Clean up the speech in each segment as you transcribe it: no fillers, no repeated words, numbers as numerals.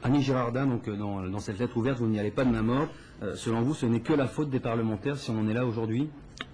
Annie Girardin, donc dans cette lettre ouverte, vous n'y allez pas de main morte. Selon vous, ce n'est que la faute des parlementaires si on en est là aujourd'hui?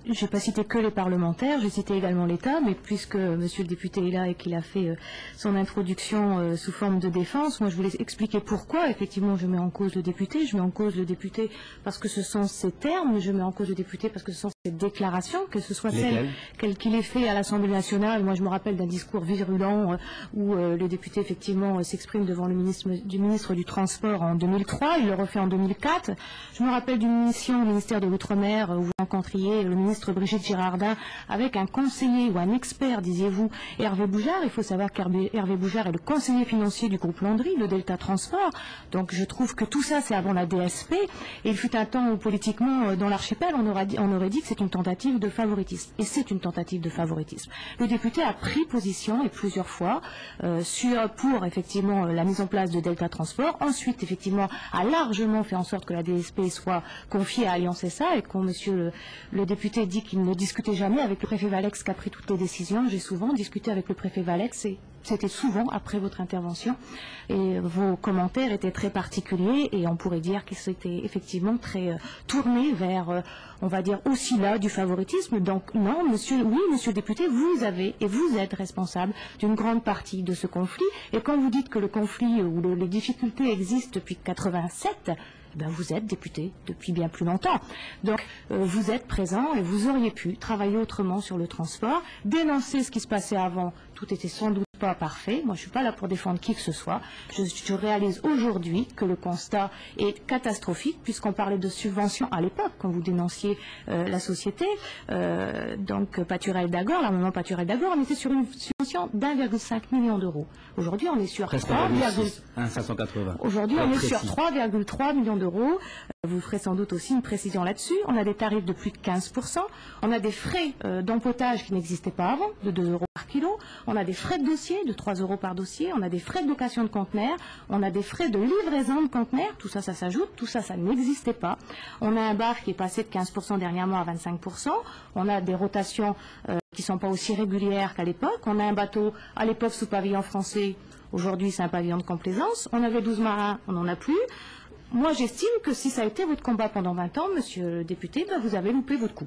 Je n'ai pas cité que les parlementaires, j'ai cité également l'État, mais puisque monsieur le député est là et qu'il a fait son introduction sous forme de défense, moi je voulais expliquer pourquoi effectivement je mets en cause le député. Je mets en cause le député parce que ce sont ses termes, je mets en cause le député parce que ce sont ses déclarations, que ce soit celle qu'il ait fait à l'Assemblée nationale. Moi je me rappelle d'un discours virulent où le député effectivement s'exprime devant le ministre du Transport en 2003, il le refait en 2004. Je me rappelle d'une mission au ministère de l'Outre-mer où vous rencontriez le ministre Brigitte Girardin avec un conseiller ou un expert, disiez-vous, Hervé Boujard. Il faut savoir qu'Hervé Boujard est le conseiller financier du groupe Landry, le Delta Transport. Donc je trouve que tout ça c'est avant la DSP. Et il fut un temps où politiquement dans l'archipel on aurait dit que c'est une tentative de favoritisme. Et c'est une tentative de favoritisme. Le député a pris position et plusieurs fois pour effectivement la mise en place de Delta Transport. Ensuite effectivement a largement fait en sorte que la DSP soit confiée à Alliance SA et quand monsieur le député dit qu'il ne discutait jamais avec le préfet Valex qui a pris toutes les décisions. J'ai souvent discuté avec le préfet Valex et c'était souvent après votre intervention et vos commentaires étaient très particuliers et on pourrait dire qu'ils étaient effectivement très tournés vers, on va dire aussi là du favoritisme. Donc non, monsieur le député, vous avez et vous êtes responsable d'une grande partie de ce conflit. Et quand vous dites que le conflit ou les difficultés existent depuis 87, ben vous êtes député depuis bien plus longtemps. Donc vous êtes présent et vous auriez pu travailler autrement sur le transport, dénoncer ce qui se passait avant. Tout était sans doute pas parfait. Moi, je suis pas là pour défendre qui que ce soit. Je réalise aujourd'hui que le constat est catastrophique puisqu'on parlait de subventions à l'époque quand vous dénonciez la société. Donc Paturel d'Agor, l'armement Paturel d'Agor, on était sur une subvention d'1,5 million d'euros. Aujourd'hui, on est sur 580. Aujourd'hui, on est sur 3,3 millions d'euros. Vous ferez sans doute aussi une précision là-dessus. On a des tarifs de plus de 15%. On a des frais d'empotage qui n'existaient pas avant, de 2 euros par kilo. On a des frais de dossier de 3 euros par dossier. On a des frais de location de conteneurs. On a des frais de livraison de conteneurs. Tout ça, ça s'ajoute. Tout ça, ça n'existait pas. On a un bar qui est passé de 15% dernièrement à 25%. On a des rotations qui ne sont pas aussi régulières qu'à l'époque. On a un bateau à l'époque sous pavillon français. Aujourd'hui, c'est un pavillon de complaisance. On avait 12 marins. On n'en a plus. Moi, j'estime que si ça a été votre combat pendant 20 ans, monsieur le député, ben vous avez loupé votre coup.